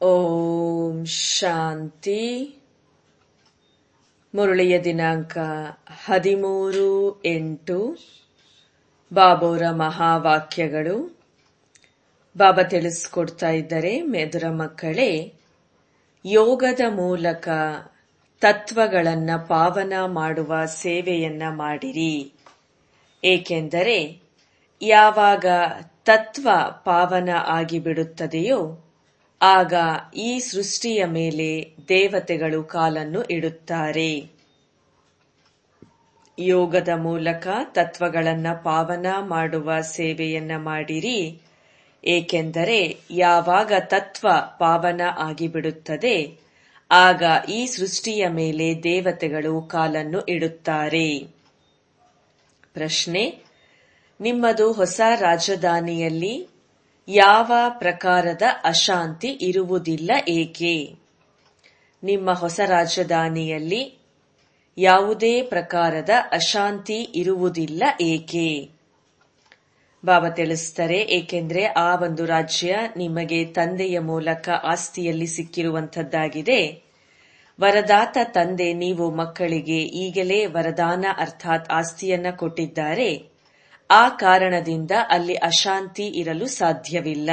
ಓಂ ಶಾಂತಿ. ಮುರಳಿಯ ದಿನಾಂಕ 13/8. ಬಾಬೋರ ಮಹಾವಾಕ್ಯಗಳು. ಬಾಬಾ ತಿಳಿಸ್ಕೊಡ್ತಾ ಇದ್ದಾರೆ, ಮೆದುರ ಮಕ್ಕಳೇ, ಯೋಗದ ಮೂಲಕ ತತ್ವಗಳನ್ನ ಪಾವನ ಮಾಡುವ ಸೇವೆಯನ್ನ ಮಾಡಿರಿ. ಏಕೆಂದರೆ ಯಾವಾಗ ತತ್ವ ಪಾವನ ಆಗಿಬಿಡುತ್ತದೆಯೋ ಆಗ ಈ ಸೃಷ್ಟಿಯ ಮೇಲೆ ದೇವತೆಗಳು ಕಾಲನ್ನು ಇಡುತ್ತಾರೆ. ಯೋಗದ ಮೂಲಕ ತತ್ವಗಳನ್ನ ಪಾವನ ಮಾಡುವ ಸೇವೆಯನ್ನ ಮಾಡಿರಿ. ಏಕೆಂದರೆ ಯಾವಾಗ ತತ್ವ ಪಾವನ ಆಗಿಬಿಡುತ್ತದೆ ಆಗ ಈ ಸೃಷ್ಟಿಯ ಮೇಲೆ ದೇವತೆಗಳು ಕಾಲನ್ನು ಇಡುತ್ತಾರೆ. ಪ್ರಶ್ನೆ: ನಿಮ್ಮದು ಹೊಸ ರಾಜಧಾನಿಯಲ್ಲಿ ಯಾವ ಪ್ರಕಾರದ ಅಶಾಂತಿ ಇರುವುದಿಲ್ಲ ಏಕೆ? ನಿಮ್ಮ ಹೊಸ ರಾಜಧಾನಿಯಲ್ಲಿ ಯಾವುದೇ ಪ್ರಕಾರದ ಅಶಾಂತಿ ಇರುವುದಿಲ್ಲ ಏಕೆ? ಬಾಬಾ ತಿಳಿಸ್ತಾರೆ, ಏಕೆಂದ್ರೆ ಆ ಒಂದು ರಾಜ್ಯ ನಿಮಗೆ ತಂದೆಯ ಮೂಲಕ ಆಸ್ತಿಯಲ್ಲಿ ಸಿಕ್ಕಿರುವಂತದ್ದಾಗಿದೆ. ವರದಾತ ತಂದೆ ನೀವು ಮಕ್ಕಳಿಗೆ ಈಗಲೇ ವರದಾನ ಅರ್ಥಾತ್ ಆಸ್ತಿಯನ್ನ ಕೊಟ್ಟಿದ್ದಾರೆ. ಆ ಕಾರಣದಿಂದ ಅಲ್ಲಿ ಅಶಾಂತಿ ಇರಲು ಸಾಧ್ಯವಿಲ್ಲ.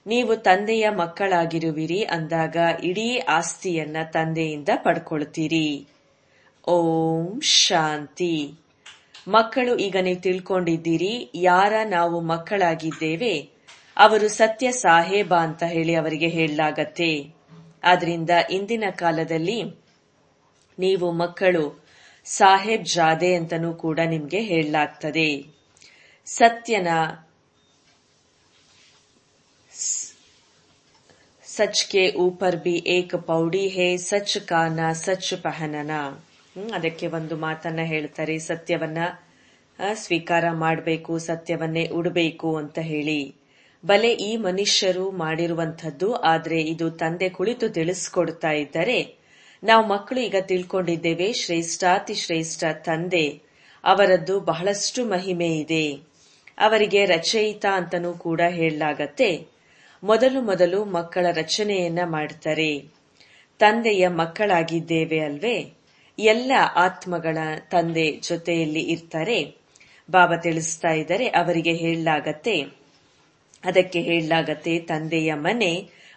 ನೀವು ತಂದೆಯ ಮಕ್ಕಳಾಗಿರುವಿರಿ ಅಂದಾಗ ಇಡೀ ಆಸ್ತಿಯನ್ನ ತಂದೆಯಿಂದ ಪಡ್ಕೊಳ್ತೀರಿ. ಓಂ ಶಾಂತಿ. ಮಕ್ಕಳು, ಈಗ ನೀವು ತಿಳ್ಕೊಂಡಿದ್ದೀರಿ ಯಾರ ನಾವು ಮಕ್ಕಳಾಗಿದ್ದೇವೆ ಅವರು ಸತ್ಯ ಸಾಹೇಬ ಅಂತ ಹೇಳಿ ಅವರಿಗೆ ಹೇಳಲಾಗತ್ತೆ. ಆದ್ರಿಂದ ಇಂದಿನ ಕಾಲದಲ್ಲಿ ನೀವು ಮಕ್ಕಳು ಸಾಹೇಬ್ ಜಾದೆ ಅಂತನೂ ಕೂಡ ನಿಮ್ಗೆ ಹೇಳಲಾಗ್ತದೆ. ಸತ್ಯನ ಸಚ್ ಕೆ ಊಪರ್ ಬಿ ಏಕ್ ಪೌಡಿ ಹೇ, ಸಚ್ ಕಾನ ಸಚ್ ಪಹನನ. ಅದಕ್ಕೆ ಒಂದು ಮಾತನ್ನ ಹೇಳ್ತಾರೆ, ಸತ್ಯವನ್ನ ಸ್ವೀಕಾರ ಮಾಡಬೇಕು, ಸತ್ಯವನ್ನೇ ಉಡಬೇಕು ಅಂತ ಹೇಳಿ. ಬಲೆ ಈ ಮನುಷ್ಯರು ಮಾಡಿರುವಂಥದ್ದು, ಆದ್ರೆ ಇದು ತಂದೆ ಕುಳಿತು ತಿಳಿಸ್ಕೊಡ್ತಾ ಇದ್ದಾರೆ. ನಾವು ಮಕ್ಕಳು ಈಗ ತಿಳ್ಕೊಂಡಿದ್ದೇವೆ, ಶ್ರೇಷ್ಠಾತಿ ಶ್ರೇಷ್ಠ ತಂದೆ ಅವರದ್ದು ಬಹಳಷ್ಟು ಮಹಿಮೆ ಇದೆ. ಅವರಿಗೆ ರಚಯಿತ ಅಂತನೂ ಕೂಡ ಹೇಳಲಾಗತ್ತೆ. ಮೊದಲು ಮಕ್ಕಳ ರಚನೆಯನ್ನ ಮಾಡ್ತಾರೆ. ತಂದೆಯ ಮಕ್ಕಳಾಗಿದ್ದೇವೆ ಅಲ್ವೇ, ಎಲ್ಲ ಆತ್ಮಗಳ ತಂದೆ ಜೊತೆಯಲ್ಲಿ ಇರ್ತಾರೆ. ಬಾಬಾ ತಿಳಿಸ್ತಾ ಇದ್ದಾರೆ, ಅವರಿಗೆ ಹೇಳಲಾಗತ್ತೆ, ಅದಕ್ಕೆ ಹೇಳಲಾಗತ್ತೆ ತಂದೆಯ ಮನೆ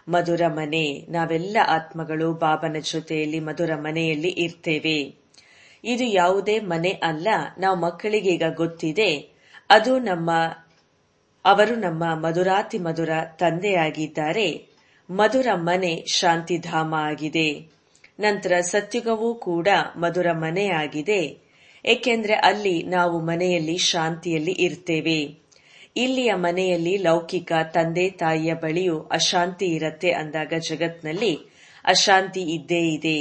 ಮಧುರ ಮನೆ. ನಾವೆಲ್ಲ ಆತ್ಮಗಳು ಬಾಬನ ಜೊತೆಯಲ್ಲಿ ಮಧುರ ಮನೆಯಲ್ಲಿ ಇರ್ತೇವೆ. ಇದು ಯಾವುದೇ ಮನೆ ಅಲ್ಲ. ನಾವು ಮಕ್ಕಳಿಗೆ ಈಗ ಗೊತ್ತಿದೆ, ಅದು ಅವರು ನಮ್ಮ ಮಧುರಾತಿ ಮಧುರ ತಂದೆಯಾಗಿದ್ದಾರೆ. ಮಧುರ ಮನೆ ಶಾಂತಿಧಾಮ ಆಗಿದೆ. ನಂತರ ಸತ್ಯುಗವೂ ಕೂಡ ಮಧುರ ಮನೆ ಆಗಿದೆ. ಏಕೆಂದ್ರೆ ಅಲ್ಲಿ ನಾವು ಮನೆಯಲ್ಲಿ ಶಾಂತಿಯಲ್ಲಿ ಇರ್ತೇವೆ. ಇಲ್ಲಿಯ ಮನೆಯಲ್ಲಿ ಲೌಕಿಕ ತಂದೆ ತಾಯಿಯ ಬಳಿಯೂ ಅಶಾಂತಿ ಇರತ್ತೆ ಅಂದಾಗ ಜಗತ್ನಲ್ಲಿ ಅಶಾಂತಿ ಇದ್ದೇ ಇದೆ.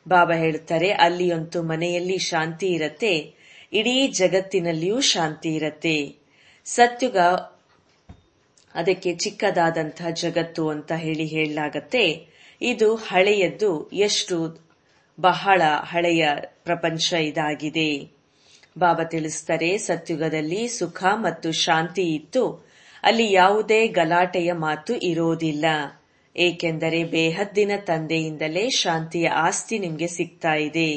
ಬಾಬಾ ಹೇಳ್ತಾರೆ, ಅಲ್ಲಿಯಂತೂ ಮನೆಯಲ್ಲಿ ಶಾಂತಿ ಇರತ್ತೆ, ಇಡೀ ಜಗತ್ತಿನಲ್ಲಿಯೂ ಶಾಂತಿ ಇರತ್ತೆ. ಸತ್ಯುಗ ಅದಕ್ಕೆ ಚಿಕ್ಕದಾದಂತಹ ಜಗತ್ತು ಅಂತ ಹೇಳಲಾಗತ್ತೆ. ಇದು ಹಳೆಯದ್ದು, ಎಷ್ಟು ಬಹಳ ಹಳೆಯ ಪ್ರಪಂಚ ಇದಾಗಿದೆ. ಬಾಬಾ ತಿಳಿಸ್ತಾರೆ, ಸತ್ಯುಗದಲ್ಲಿ ಸುಖ ಮತ್ತು ಶಾಂತಿ ಇತ್ತು. ಅಲ್ಲಿ ಯಾವುದೇ ಗಲಾಟೆಯ ಮಾತು ಇರೋದಿಲ್ಲ. ಏಕೆಂದರೆ ಬೇಹದ್ದಿನ ತಂದೆಯಿಂದಲೇ ಶಾಂತಿಯ ಆಸ್ತಿ ನಿಮ್ಗೆ ಸಿಗ್ತಾ ಇದೆ.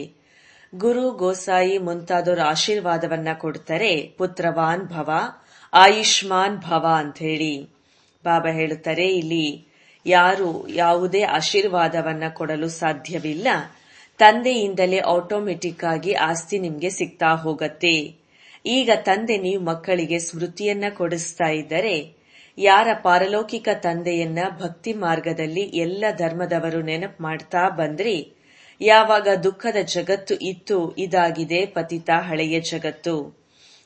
ಗುರು ಗೋಸಾಯಿ ಮುಂತಾದವರು ಆಶೀರ್ವಾದವನ್ನ ಕೊಡ್ತಾರೆ, ಪುತ್ರವಾನ್ ಭವ ಆಯುಷ್ಮಾನ್ ಭವ ಅಂತ ಹೇಳಿ. ಬಾಬಾ ಹೇಳುತ್ತಾರೆ, ಇಲ್ಲಿ ಯಾರು ಯಾವುದೇ ಆಶೀರ್ವಾದವನ್ನ ಕೊಡಲು ಸಾಧ್ಯವಿಲ್ಲ. ತಂದೆಯಿಂದಲೇ ಆಟೋಮೆಟಿಕ್ ಆಗಿ ಆಸ್ತಿ ನಿಮ್ಗೆ ಸಿಗ್ತಾ ಹೋಗತ್ತೆ. ಈಗ ತಂದೆ ನೀವು ಮಕ್ಕಳಿಗೆ ಸ್ಮೃತಿಯನ್ನ ಕೊಡಿಸ್ತಾ ಇದ್ದರೆ, ಯಾರ ಪಾರಲೌಕಿಕ ತಂದೆಯನ್ನ ಭಕ್ತಿ ಮಾರ್ಗದಲ್ಲಿ ಎಲ್ಲ ಧರ್ಮದವರು ನೆನಪು ಮಾಡ್ತಾ ಬಂದ್ರಿ. ಯಾವಾಗ ದುಃಖದ ಜಗತ್ತು ಇತ್ತು, ಇದಾಗಿದೆ ಪತಿತ ಹಳೆಯ ಜಗತ್ತು.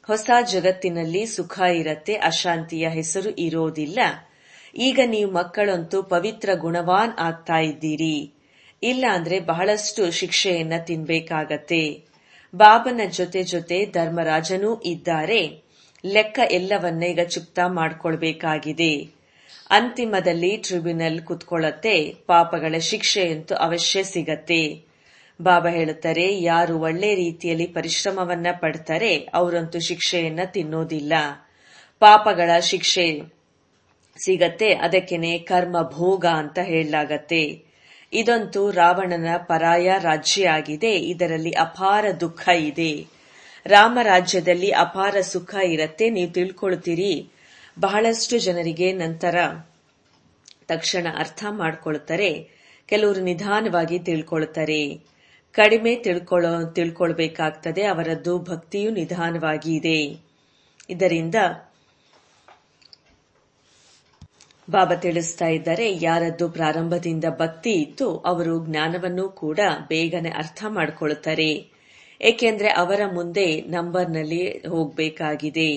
ಹೊಸ ಜಗತ್ತಿನಲ್ಲಿ ಸುಖ ಇರತ್ತೆ, ಅಶಾಂತಿಯ ಹೆಸರು ಇರೋದಿಲ್ಲ. ಈಗ ನೀವು ಮಕ್ಕಳಂತೂ ಪವಿತ್ರ ಗುಣವಾನ್ ಆಗ್ತಾ ಇದ್ದೀರಿ. ಇಲ್ಲ ಅಂದ್ರೆ ಬಹಳಷ್ಟು ಶಿಕ್ಷೆಯನ್ನ ತಿನ್ಬೇಕಾಗತ್ತೆ. ಬಾಬನ ಜೊತೆ ಧರ್ಮರಾಜನೂ ಇದ್ದಾರೆ. ಲೆಕ್ಕ ಎಲ್ಲವನ್ನ ಈಗ ಚುಕ್ತಾ ಮಾಡ್ಕೊಳ್ಬೇಕಾಗಿದೆ. ಅಂತಿಮದಲ್ಲಿ ಟ್ರಿಬ್ಯುನಲ್ ಕುತ್ಕೊಳ್ಳತ್ತೆ. ಪಾಪಗಳ ಶಿಕ್ಷೆಯಂತೂ ಅವಶ್ಯ ಸಿಗತ್ತೆ. ಬಾಬಾ ಹೇಳುತ್ತಾರೆ, ಯಾರು ಒಳ್ಳೆ ರೀತಿಯಲ್ಲಿ ಪರಿಶ್ರಮವನ್ನ ಪಡ್ತಾರೆ ಅವರಂತೂ ಶಿಕ್ಷೆಯನ್ನ ತಿನ್ನೋದಿಲ್ಲ. ಪಾಪಗಳ ಶಿಕ್ಷೆ ಸಿಗತ್ತೆ. ಅದಕ್ಕೇನೆ ಕರ್ಮ ಭೋಗ ಅಂತ ಹೇಳಲಾಗತ್ತೆ. ಇದಂತೂ ರಾವಣನ ಪರಾಯ ರಾಜ್ಯ ಆಗಿದೆ. ಇದರಲ್ಲಿ ಅಪಾರ ದುಃಖ ಇದೆ. ರಾಮರಾಜ್ಯದಲ್ಲಿ ಅಪಾರ ಸುಖ ಇರತ್ತೆ. ನೀವು ತಿಳ್ಕೊಳ್ತೀರಿ. ಬಹಳಷ್ಟು ಜನರಿಗೆ ನಂತರ ತಕ್ಷಣ ಅರ್ಥ ಮಾಡ್ಕೊಳ್ತಾರೆ. ಕೆಲವರು ನಿಧಾನವಾಗಿ ತಿಳ್ಕೊಳ್ತಾರೆ. ಕಡಿಮೆ ತಿಳ್ಕೊಳ್ಬೇಕಾಗ್ತದೆ. ಅವರದ್ದು ಭಕ್ತಿಯು ನಿಧಾನವಾಗಿ ಇದೆ. ಇದರಿಂದ ಬಾಬಾ ತಿಳಿಸ್ತಾ ಇದ್ದಾರೆ, ಯಾರದ್ದು ಪ್ರಾರಂಭದಿಂದ ಭಕ್ತಿ ಇತ್ತು ಅವರು ಜ್ಞಾನವನ್ನು ಕೂಡ ಬೇಗನೆ ಅರ್ಥ ಮಾಡ್ಕೊಳ್ತಾರೆ. ಏಕೆಂದ್ರೆ ಅವರ ಮುಂದೆ ನಂಬರ್ನಲ್ಲಿ ಹೋಗ್ಬೇಕಾಗಿದೆ.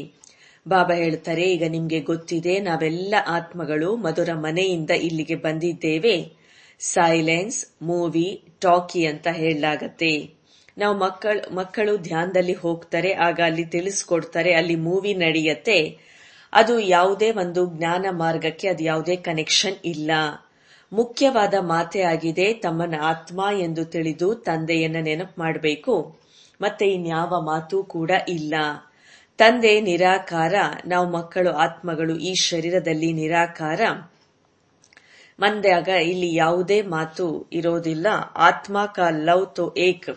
ಬಾಬಾ ಹೇಳ್ತಾರೆ, ಈಗ ನಿಮ್ಗೆ ಗೊತ್ತಿದೆ, ನಾವೆಲ್ಲ ಆತ್ಮಗಳು ಮಧುರ ಮನೆಯಿಂದ ಇಲ್ಲಿಗೆ ಬಂದಿದ್ದೇವೆ. ಸೈಲೆನ್ಸ್, ಮೂವಿ, ಟಾಕಿ ಅಂತ ಹೇಳಲಾಗತ್ತೆ. ನಾವು ಮಕ್ಕಳು ಧ್ಯಾನದಲ್ಲಿ ಹೋಗ್ತಾರೆ. ಆಗ ಅಲ್ಲಿ ತಿಳಿಸ್ಕೊಡ್ತಾರೆ, ಅಲ್ಲಿ ಮೂವಿ ನಡೆಯತ್ತೆ. ಅದು ಯಾವುದೇ ಒಂದು ಜ್ಞಾನ ಮಾರ್ಗಕ್ಕೆ ಅದು ಯಾವುದೇ ಕನೆಕ್ಷನ್ ಇಲ್ಲ. ಮುಖ್ಯವಾದ ಮಾತೆ ಆಗಿದೆ, ತಮ್ಮನ ಆತ್ಮ ಎಂದು ತಿಳಿದು ತಂದೆಯನ್ನ ನೆನಪು ಮಾಡಬೇಕು. ಮತ್ತೆ ಇನ್ಯಾವ ಮಾತು ಕೂಡ ಇಲ್ಲ. ತಂದೆ ನಿರಾಕಾರ, ನಾವು ಮಕ್ಕಳು ಆತ್ಮಗಳು ಈ ಶರೀರದಲ್ಲಿ ನಿರಾಕಾರ. ಮಂದಾಗ ಇಲ್ಲಿ ಯಾವುದೇ ಮಾತು ಇರೋದಿಲ್ಲ. ಆತ್ಮ ಕಾ ಲವ್ ತೋ ಏಕ್,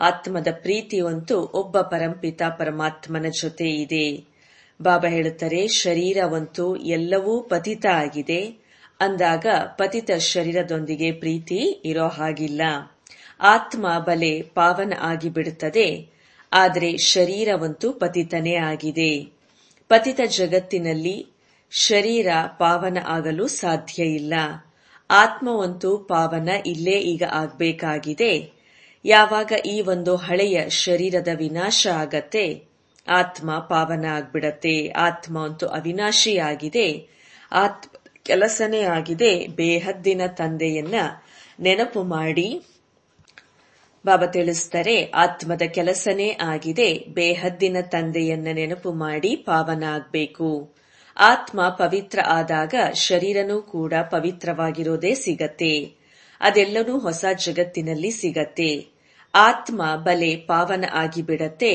ಆತ್ಮದ ಪ್ರೀತಿಯಂತೂ ಒಬ್ಬ ಪರಂಪಿತ ಪರಮಾತ್ಮನ ಜೊತೆ ಇದೆ. ಬಾಬಾ ಹೇಳುತ್ತಾರೆ, ಶರೀರವಂತೂ ಎಲ್ಲವೂ ಪತಿತ ಆಗಿದೆ. ಅಂದಾಗ ಪತಿತ ಶರೀರದೊಂದಿಗೆ ಪ್ರೀತಿ ಇರೋ ಹಾಗಿಲ್ಲ. ಆತ್ಮ ಬಲೆ ಪಾವನ ಆಗಿಬಿಡುತ್ತದೆ. ಆದರೆ ಶರೀರವಂತೂ ಪತಿತನೇ ಆಗಿದೆ. ಪತಿತ ಜಗತ್ತಿನಲ್ಲಿ ಶರೀರ ಪಾವನ ಆಗಲು ಸಾಧ್ಯ ಇಲ್ಲ. ಆತ್ಮವಂತೂ ಪಾವನ ಇಲ್ಲೇ ಈಗ ಆಗ್ಬೇಕಾಗಿದೆ. ಯಾವಾಗ ಈ ಒಂದು ಹಳೆಯ ಶರೀರದ ವಿನಾಶ ಆಗತ್ತೆ, ಆತ್ಮ ಪಾವನ ಆಗ್ಬಿಡತ್ತೆ. ಆತ್ಮ ಅಂತೂ ಅವಿನಾಶಿಯಾಗಿದೆ. ಆತ್ಮ ಕೆಲಸನೇ ಆಗಿದೆ. ಬೇಹದ್ದಿನ ತಂದೆಯನ್ನ ನೆನಪು ಮಾಡಿ ಬಾಬಾ ತಿಳಿಸ್ತಾರೆ, ಆತ್ಮದ ಕೆಲಸನೇ ಆಗಿದೆ. ಬೇಹದ್ದಿನ ತಂದೆಯನ್ನ ನೆನಪು ಮಾಡಿ ಪಾವನ ಆಗ್ಬೇಕು. ಆತ್ಮ ಪವಿತ್ರ ಆದಾಗ ಶರೀರನೂ ಕೂಡ ಪವಿತ್ರವಾಗಿರೋದೇ ಸಿಗತ್ತೆ. ಅದೆಲ್ಲನೂ ಹೊಸ ಜಗತ್ತಿನಲ್ಲಿ ಸಿಗತ್ತೆ. ಆತ್ಮ ಬಲೆ ಪಾವನ ಆಗಿಬಿಡತ್ತೆ.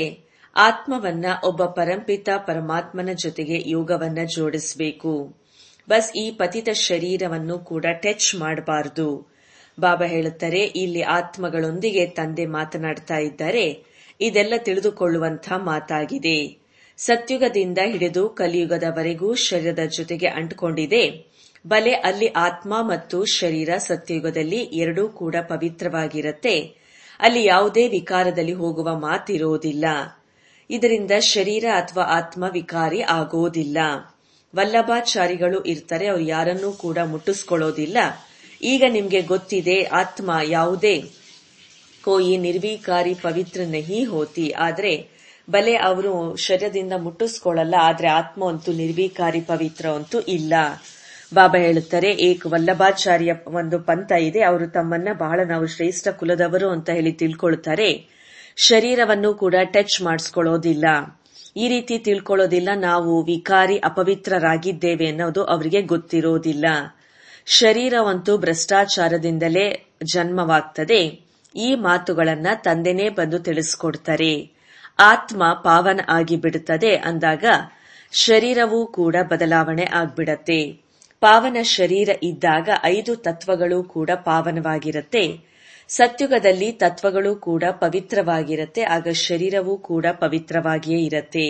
ಆತ್ಮವನ್ನ ಒಬ್ಬ ಪರಂಪಿತ ಪರಮಾತ್ಮನ ಜೊತೆಗೆ ಯೋಗವನ್ನ ಜೋಡಿಸಬೇಕು. ಬಸ್ ಈ ಪತಿತ ಶರೀರವನ್ನು ಕೂಡ ಟಚ್ ಮಾಡಬಾರದು. ಬಾಬಾ ಹೇಳುತ್ತಾರೆ, ಇಲ್ಲಿ ಆತ್ಮಗಳೊಂದಿಗೆ ತಂದೆ ಮಾತನಾಡ್ತಾ ಇದ್ದಾರೆ. ಇದೆಲ್ಲ ತಿಳಿದುಕೊಳ್ಳುವಂಥ ಮಾತಾಗಿದೆ. ಸತ್ಯುಗದಿಂದ ಹಿಡಿದು ಕಲಿಯುಗದವರೆಗೂ ಶರೀರದ ಜೊತೆಗೆ ಅಂಟಿಕೊಂಡಿದೆ. ಬಲೆ ಅಲ್ಲಿ ಆತ್ಮ ಮತ್ತು ಶರೀರ ಸತ್ಯಯುಗದಲ್ಲಿ ಎರಡೂ ಕೂಡ ಪವಿತ್ರವಾಗಿರುತ್ತೆ. ಅಲ್ಲಿ ಯಾವುದೇ ವಿಕಾರದಲ್ಲಿ ಹೋಗುವ ಮಾತಿರೋದಿಲ್ಲ. ಇದರಿಂದ ಶರೀರ ಅಥವಾ ಆತ್ಮ ವಿಕಾರಿ ಆಗೋದಿಲ್ಲ. ವಲ್ಲಭಾಚಾರಿಗಳು ಇರ್ತಾರೆ, ಅವರು ಯಾರನ್ನೂ ಕೂಡ ಮುಟ್ಟಿಸ್ಕೊಳ್ಳೋದಿಲ್ಲ. ಈಗ ನಿಮ್ಗೆ ಗೊತ್ತಿದೆ, ಆತ್ಮ ಯಾವುದೇ ಕೋಯಿ ನಿರ್ವಿಕಾರಿ ಪವಿತ್ರ ನಹಿ ಹೋತಿ. ಆದ್ರೆ ಬಲೆ ಅವರು ಶರೀರದಿಂದ ಮುಟ್ಟಿಸ್ಕೊಳ್ಳಲ್ಲ. ಆದ್ರೆ ಆತ್ಮ ಅಂತೂ ನಿರ್ವಿಕಾರಿ ಪವಿತ್ರ ಅಂತೂ ಇಲ್ಲ. ಬಾಬಾ ಹೇಳುತ್ತಾರೆ, ಏಕ್ ವಲ್ಲಭಾಚಾರ್ಯ ಒಂದು ಪಂಥ ಇದೆ. ಅವರು ತಮ್ಮನ್ನ ಬಹಳ ನಾವು ಶ್ರೇಷ್ಠ ಕುಲದವರು ಅಂತ ಹೇಳಿ ತಿಳ್ಕೊಳ್ತಾರೆ. ಶರೀರವನ್ನು ಕೂಡ ಟಚ್ ಮಾಡಿಸ್ಕೊಳ್ಳೋದಿಲ್ಲ. ಈ ರೀತಿ ತಿಳ್ಕೊಳ್ಳೋದಿಲ್ಲ. ನಾವು ವಿಕಾರಿ ಅಪವಿತ್ರರಾಗಿದ್ದೇವೆ ಅನ್ನೋದು ಅವರಿಗೆ ಗೊತ್ತಿರೋದಿಲ್ಲ. ಶರೀರವಂತೂ ಭ್ರಷ್ಟಾಚಾರದಿಂದಲೇ ಜನ್ಮವಾಗ್ತದೆ. ಈ ಮಾತುಗಳನ್ನ ತಂದೆನೇ ಬಂದು ತಿಳಿಸ್ಕೊಡ್ತಾರೆ. ಆತ್ಮ ಪಾವನ ಆಗಿಬಿಡುತ್ತದೆ. ಅಂದಾಗ ಶರೀರವೂ ಕೂಡ ಬದಲಾವಣೆ ಆಗ್ಬಿಡತ್ತೆ. ಪಾವನ ಶರೀರ ಇದ್ದಾಗ 5 ತತ್ವಗಳು ಕೂಡ ಪಾವನವಾಗಿರುತ್ತೆ. ಸತ್ಯುಗದಲ್ಲಿ ತತ್ವಗಳು ಕೂಡ ಪವಿತ್ರವಾಗಿರುತ್ತೆ. ಆಗ ಶರೀರವೂ ಕೂಡ ಪವಿತ್ರವಾಗಿಯೇ ಇರುತ್ತೆ.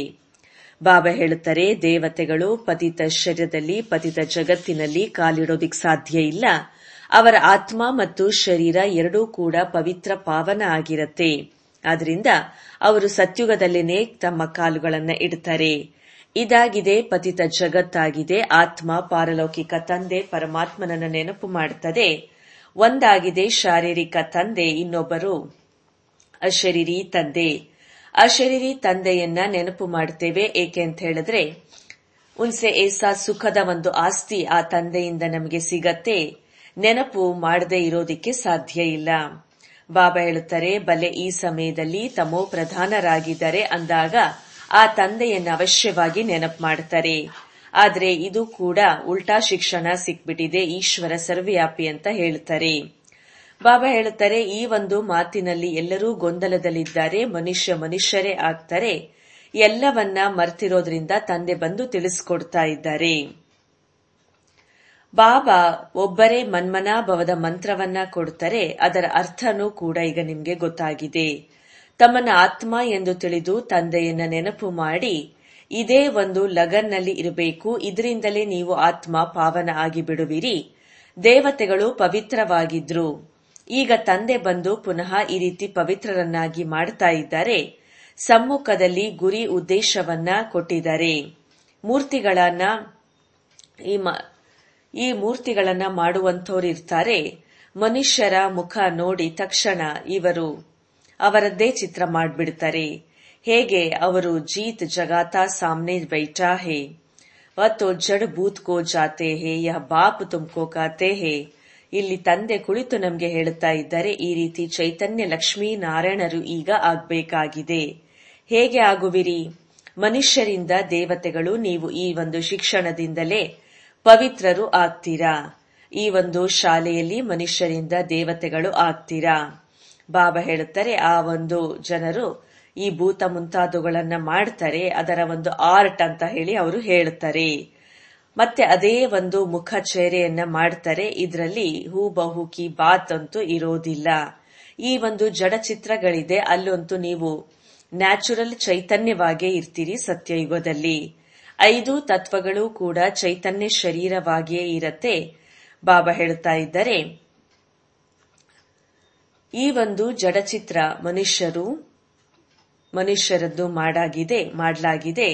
ಬಾಬಾ ಹೇಳುತ್ತಾರೆ, ದೇವತೆಗಳು ಪತಿತ ಶರೀರದಲ್ಲಿ ಪತಿತ ಜಗತ್ತಿನಲ್ಲಿ ಕಾಲಿಡೋದಿಕ್ ಸಾಧ್ಯ ಇಲ್ಲ. ಅವರ ಆತ್ಮ ಮತ್ತು ಶರೀರ ಎರಡೂ ಕೂಡ ಪವಿತ್ರ ಪಾವನ ಆಗಿರತ್ತೆ. ಆದ್ರಿಂದ ಅವರು ಸತ್ಯುಗದಲ್ಲೇನೆ ತಮ್ಮ ಕಾಲುಗಳನ್ನ ಇಡ್ತಾರೆ. ಇದಾಗಿದೆ ಪತಿತ ಜಗತ್ತಾಗಿದೆ. ಆತ್ಮ ಪಾರಲೌಕಿಕ ತಂದೆ ಪರಮಾತ್ಮನನ್ನ ನೆನಪು ಮಾಡುತ್ತದೆ. ಒಂದಾಗಿದೆ ಶಾರೀರಿಕ ತಂದೆ, ಇನ್ನೊಬ್ಬರು ಅಶರೀರಿ ತಂದೆ. ಅಶರೀರಿ ತಂದೆಯನ್ನ ನೆನಪು ಮಾಡ್ತೇವೆ. ಏಕೆ ಅಂತ ಹೇಳಿದ್ರೆ ಉನ್ಸೆ ಏಸಾ ಸುಖದ ಒಂದು ಆಸ್ತಿ ಆ ತಂದೆಯಿಂದ ನಮಗೆ ಸಿಗತ್ತೆ. ನೆನಪು ಮಾಡದೇ ಇರೋದಿಕ್ಕೆ ಸಾಧ್ಯ ಇಲ್ಲ. ಬಾಬಾ ಹೇಳುತ್ತಾರೆ, ಬಲೆ ಈ ಸಮಯದಲ್ಲಿ ತಮೋ ಪ್ರಧಾನರಾಗಿದ್ದಾರೆ. ಅಂದಾಗ ಆ ತಂದೆಯನ್ನು ಅವಶ್ಯವಾಗಿ ನೆನಪು ಮಾಡ್ತಾರೆ. ಆದ್ರೆ ಇದು ಕೂಡ ಉಲ್ಟಾ ಶಿಕ್ಷಣ ಸಿಕ್ಬಿಟ್ಟಿದೆ. ಈಶ್ವರ ಸರ್ವವ್ಯಾಪಿ ಅಂತ ಹೇಳ್ತಾರೆ. ಬಾಬಾ ಹೇಳುತ್ತಾರೆ, ಈ ಒಂದು ಮಾತಿನಲ್ಲಿ ಎಲ್ಲರೂ ಗೊಂದಲದಲ್ಲಿದ್ದಾರೆ. ಮನುಷ್ಯರೇ ಆಗ್ತಾರೆ. ಎಲ್ಲವನ್ನ ಮರ್ತಿರೋದ್ರಿಂದ ತಂದೆ ಬಂದು ತಿಳಿಸ್ಕೊಡ್ತಾ ಇದ್ದಾರೆ. ಬಾಬಾ ಒಬ್ಬರೇ ಮನ್ಮನಾಭವದ ಮಂತ್ರವನ್ನ ಕೊಡ್ತಾರೆ. ಅದರ ಅರ್ಥನೂ ಕೂಡ ಈಗ ನಿಮ್ಗೆ ಗೊತ್ತಾಗಿದೆ. ತಮ್ಮನ್ನ ಆತ್ಮ ಎಂದು ತಿಳಿದು ತಂದೆಯನ್ನ ನೆನಪು ಮಾಡಿ ಇದೇ ಒಂದು ಲಗನ್ನಲ್ಲಿ ಇರಬೇಕು. ಇದರಿಂದಲೇ ನೀವು ಆತ್ಮ ಪಾವನ ಆಗಿ ಬಿಡುವಿರಿ. ದೇವತೆಗಳು ಪವಿತ್ರವಾಗಿದ್ರು. ಈಗ ತಂದೆ ಬಂದು ಪುನಃ ಈ ರೀತಿ ಪವಿತ್ರರನ್ನಾಗಿ ಮಾಡ್ತಾ ಇದ್ದಾರೆ. ಸಮ್ಮುಖದಲ್ಲಿ ಗುರಿ ಉದ್ದೇಶವನ್ನ ಕೊಟ್ಟಿದ್ದಾರೆ. ಈ ಮೂರ್ತಿಗಳನ್ನ ಮಾಡುವಂತವ್ರು ಇರ್ತಾರೆ. ಮನುಷ್ಯರ ಮುಖ ನೋಡಿ ತಕ್ಷಣ ಇವರು ಅವರದ್ದೇ ಚಿತ್ರ ಮಾಡ್ಬಿಡ್ತಾರೆ. ಹೇಗೆ ಅವರು ಜೀತ್ ಜಗಾತಾ ಸಾಮ್ನೆ ಬೈಠಾ ಹೇ ವತೋ ಜಡ್ ಭೂತ್ ಕೋ ಜಾತೆ ಹೇ ಯಹ ಬಾಪ್ ತುಮ್ಕೋ ಕಾತೆ ಹೇ. ಇಲ್ಲಿ ತಂದೆ ಕುಳಿತು ನಮ್ಗೆ ಹೇಳುತ್ತಾ ಇದ್ದಾರೆ, ಈ ರೀತಿ ಚೈತನ್ಯ ಲಕ್ಷ್ಮೀ ನಾರಾಯಣರು ಈಗ ಆಗ್ಬೇಕಾಗಿದೆ. ಹೇಗೆ ಆಗುವಿರಿ? ಮನುಷ್ಯರಿಂದ ದೇವತೆಗಳು. ನೀವು ಈ ಒಂದು ಶಿಕ್ಷಣದಿಂದಲೇ ಪವಿತ್ರರು ಆಗ್ತೀರಾ. ಈ ಒಂದು ಶಾಲೆಯಲ್ಲಿ ಮನುಷ್ಯರಿಂದ ದೇವತೆಗಳು ಆಗ್ತೀರಾ. ಬಾಬಾ ಹೇಳುತ್ತಾರೆ, ಆ ಒಂದು ಜನರು ಈ ಭೂತ ಮುಂತಾದವುಗಳನ್ನ ಮಾಡ್ತಾರೆ. ಅದರ ಒಂದು ಆರ್ಟ್ ಅಂತ ಹೇಳಿ ಅವರು ಹೇಳುತ್ತಾರೆ. ಮತ್ತೆ ಅದೇ ಒಂದು ಮುಖ ಚೇರೆಯನ್ನ ಮಾಡ್ತಾರೆ. ಇದರಲ್ಲಿ ಹೂ ಬಹು ಕಿ ಬಾತ್ ಅಂತೂ ಇರೋದಿಲ್ಲ. ಈ ಒಂದು ಜಡಚಿತ್ರಗಳಿದೆ, ಅಲ್ಲಂತೂ ನೀವು ನ್ಯಾಚುರಲ್ ಚೈತನ್ಯವಾಗೇ ಇರ್ತೀರಿ. ಸತ್ಯಯುಗದಲ್ಲಿ 5 ತತ್ವಗಳು ಕೂಡ ಚೈತನ್ಯ ಶರೀರವಾಗಿಯೇ ಇರತ್ತೆ. ಬಾಬಾ ಹೇಳುತ್ತಾ ಇದ್ದಾರೆ, ಈ ಒಂದು ಜಡಚಿತ್ರ ಮನುಷ್ಯರದ್ದು ಮಾಡಲಾಗಿದೆ.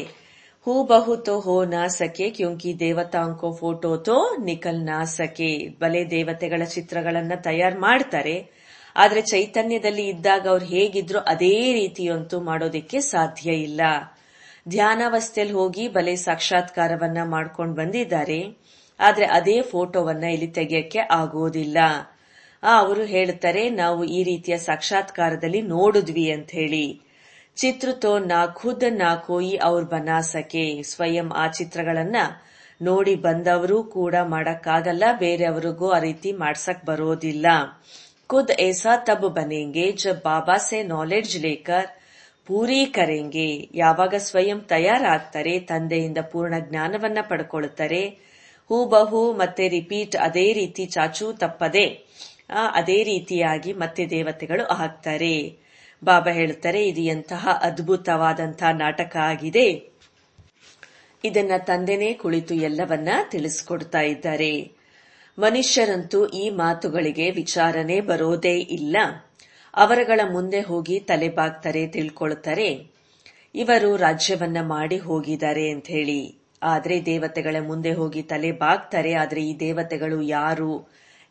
ಹೂ ಬಹು ತೋ ಹೋ ನಾ ಸಕೆ ಕ್ಯೂಂಕಿ ದೇವತಾಂಕೋ ಫೋಟೋ ತೋ ನಿಕಲ್ ನಾ ಸಕೆ. ಬಲೆ ದೇವತೆಗಳ ಚಿತ್ರಗಳನ್ನ ತಯಾರು ಮಾಡ್ತಾರೆ, ಆದ್ರೆ ಚೈತನ್ಯದಲ್ಲಿ ಇದ್ದಾಗ ಅವ್ರು ಹೇಗಿದ್ರು ಅದೇ ರೀತಿಯಂತೂ ಮಾಡೋದಿಕ್ಕೆ ಸಾಧ್ಯ ಇಲ್ಲ. ಧ್ಯಾನಾವಸ್ಥೆಯಲ್ಲಿ ಹೋಗಿ ಬಲೆ ಸಾಕ್ಷಾತ್ಕಾರವನ್ನ ಮಾಡ್ಕೊಂಡು ಬಂದಿದ್ದಾರೆ, ಆದ್ರೆ ಅದೇ ಫೋಟೋವನ್ನ ಇಲ್ಲಿ ತೆಗೆಯಕ್ಕೆ ಆಗೋದಿಲ್ಲ. ಅವರು ಹೇಳ್ತಾರೆ, ನಾವು ಈ ರೀತಿಯ ಸಾಕ್ಷಾತ್ಕಾರದಲ್ಲಿ ನೋಡಿದ್ವಿ ಅಂತ ಹೇಳಿ. ಚಿತ್ರ ತೋ ನಾ ಖುದ್ ನಾ ಕೋಯಿ ಅವ್ರ ಬನಾ ಸಕೆ. ಸ್ವಯಂ ಆ ಚಿತ್ರಗಳನ್ನ ನೋಡಿ ಬಂದವರು ಕೂಡ ಮಾಡಕ್ಕಾಗಲ್ಲ, ಬೇರೆಯವರಿಗೂ ಆ ರೀತಿ ಮಾಡ್ಸಕ್ ಬರೋದಿಲ್ಲ. ಖುದ್ ऐसा तब बनेंगे जब बाबा से नॉलेज लेकर ಪೂರಿ ಕರೆಂಗೆ. ಯಾವಾಗ ಸ್ವಯಂ ತಯಾರಾಗ್ತಾರೆ, ತಂದೆಯಿಂದ ಪೂರ್ಣ ಜ್ಞಾನವನ್ನ ಪಡ್ಕೊಳ್ತಾರೆ, ಹೂಬಹು ಮತ್ತೆ ರಿಪೀಟ್ ಅದೇ ರೀತಿ ಚಾಚೂ ತಪ್ಪದೆ ಅದೇ ರೀತಿಯಾಗಿ ಮತ್ತೆ ದೇವತೆಗಳು ಆಗ್ತಾರೆ. ಬಾಬಾ ಹೇಳ್ತಾರೆ, ಇದು ಎಂತಹ ಅದ್ಭುತವಾದಂತಹ ನಾಟಕ ಆಗಿದೆ. ಇದನ್ನ ತಂದೆನೇ ಕುಳಿತು ಎಲ್ಲವನ್ನ ತಿಳಿಸ್ಕೊಡ್ತಾ ಇದ್ದಾರೆ. ಮನುಷ್ಯರಂತೂ ಈ ಮಾತುಗಳಿಗೆ ವಿಚಾರನೆ ಬರೋದೇ ಇಲ್ಲ. ಅವರುಗಳ ಮುಂದೆ ಹೋಗಿ ತಲೆಬಾಗ್ತಾರೆ, ತಿಳ್ಕೊಳ್ತಾರೆ ಇವರು ರಾಜ್ಯವನ್ನ ಮಾಡಿ ಹೋಗಿದ್ದಾರೆ ಅಂತ ಹೇಳಿ. ಆದ್ರೆ ದೇವತೆಗಳ ಮುಂದೆ ಹೋಗಿ ತಲೆ ಬಾಗ್ತಾರೆ. ಆದ್ರೆ ಈ ದೇವತೆಗಳು ಯಾರು,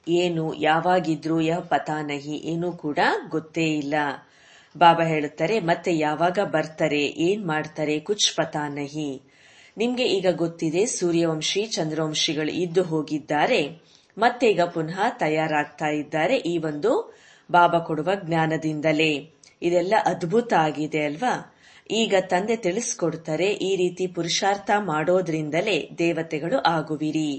ಏನು, ಯಾವಾಗಿದ್ರು ಪತಾ ನಹಿ, ಏನೂ ಕೂಡ ಗೊತ್ತೇ ಇಲ್ಲ. ಬಾಬಾ ಹೇಳುತ್ತಾರೆ, ಮತ್ತೆ ಯಾವಾಗ ಬರ್ತಾರೆ, ಏನ್ ಮಾಡ್ತಾರೆ, ಕುಚ್ ಪತಾ ನಹಿ. ನಿಮ್ಗೆ ಈಗ ಗೊತ್ತಿದೆ, ಸೂರ್ಯವಂಶಿ ಚಂದ್ರವಂಶಿಗಳು ಇದ್ದು ಹೋಗಿದ್ದಾರೆ, ಮತ್ತೆ ಈಗ ಪುನಃ ತಯಾರಾಗ್ತಾ ಇದ್ದಾರೆ ಈ ಒಂದು ಬಾಬಾ ಕೊಡುವ ಜ್ಞಾನದಿಂದಲೇ. ಇದೆಲ್ಲ ಅದ್ಭುತ ಆಗಿದೆ ಅಲ್ವಾ? ಈಗ ತಂದೆ ತಿಳಿಸ್ಕೊಡ್ತಾರೆ, ಈ ರೀತಿ ಪುರುಷಾರ್ಥ ಮಾಡೋದ್ರಿಂದಲೇ ದೇವತೆಗಳು ಆಗುವಿರಿ.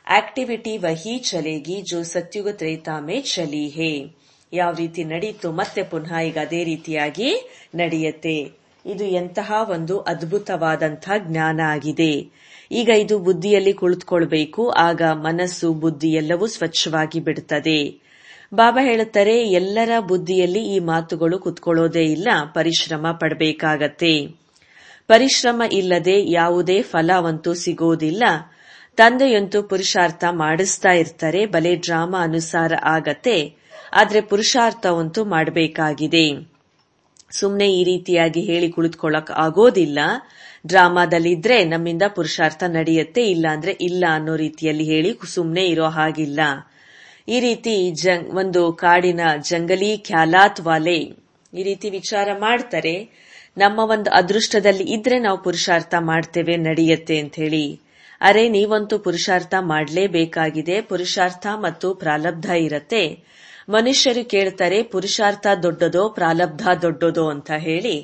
ಆಕ್ಟಿವಿಟಿ ವಹಿ ಚಲೇಗಿ ಜೋ ಸತ್ಯುಗ ತ್ರೇತಾಮೇ ಚಲಿ ಹೇ. ಯಾವ ರೀತಿ ನಡೀತು ಮತ್ತೆ ಪುನಃ ಈಗ ಅದೇ ರೀತಿಯಾಗಿ ನಡೆಯುತ್ತೆ. ಇದು ಎಂತಹ ಒಂದು ಅದ್ಭುತವಾದಂತಹ ಜ್ಞಾನ ಆಗಿದೆ. ಈಗ ಇದು ಬುದ್ಧಿಯಲ್ಲಿ ಕುಳಿತುಕೊಳ್ಬೇಕು, ಆಗ ಮನಸ್ಸು ಬುದ್ಧಿ ಎಲ್ಲವೂ ಸ್ವಚ್ಛವಾಗಿ ಬಿಡುತ್ತದೆ. ಬಾಬಾ ಹೇಳುತ್ತಾರೆ, ಎಲ್ಲರ ಬುದ್ಧಿಯಲ್ಲಿ ಈ ಮಾತುಗಳು ಕುತ್ಕೊಳ್ಳೋದೇ ಇಲ್ಲ, ಪರಿಶ್ರಮ ಪಡಬೇಕಾಗತ್ತೆ. ಪರಿಶ್ರಮ ಇಲ್ಲದೆ ಯಾವುದೇ ಫಲವಂತೂ ಸಿಗೋದಿಲ್ಲ. ತಂದೆಯಂತೂ ಪುರುಷಾರ್ಥ ಮಾಡಿಸ್ತಾ ಇರ್ತಾರೆ, ಬಲೆ ಡ್ರಾಮಾ ಅನುಸಾರ ಆಗತ್ತೆ, ಆದ್ರೆ ಪುರುಷಾರ್ಥವಂತೂ ಮಾಡಬೇಕಾಗಿದೆ. ಸುಮ್ನೆ ಈ ರೀತಿಯಾಗಿ ಹೇಳಿ ಕುಳಿತುಕೊಳ್ಳಕ್ ಆಗೋದಿಲ್ಲ. ಡ್ರಾಮಾದಲ್ಲಿದ್ರೆ ನಮ್ಮಿಂದ ಪುರುಷಾರ್ಥ ನಡೆಯುತ್ತೆ, ಇಲ್ಲ ಅಂದ್ರೆ ಇಲ್ಲ ಅನ್ನೋ ರೀತಿಯಲ್ಲಿ ಹೇಳಿ ಸುಮ್ನೆ ಇರೋ ಹಾಗಿಲ್ಲ. ಈ ರೀತಿ ಒಂದು ಕಾಡಿನ ಜಂಗಲಿ ಖ್ಯಾಲಾತ್ ವಾಲೆ ಈ ರೀತಿ ವಿಚಾರ ಮಾಡ್ತಾರೆ, ನಮ್ಮ ಒಂದು ಅದೃಷ್ಟದಲ್ಲಿ ಇದ್ರೆ ನಾವು ಪುರುಷಾರ್ಥ ಮಾಡ್ತೇವೆ, ನಡೆಯುತ್ತೆ ಅಂತ ಹೇಳಿ. ಅರೆ, ನೀವಂತೂ ಪುರುಷಾರ್ಥ ಮಾಡ್ಲೇಬೇಕಾಗಿದೆ. ಪುರುಷಾರ್ಥ ಮತ್ತು ಪ್ರಾರಬ್ಧ ಇರತ್ತೆ. ಮನುಷ್ಯರು ಕೇಳ್ತಾರೆ, ಪುರುಷಾರ್ಥ ದೊಡ್ಡದೋ ಪ್ರಾರಬ್ಧ ದೊಡ್ಡದೋ ಅಂತ ಹೇಳಿ.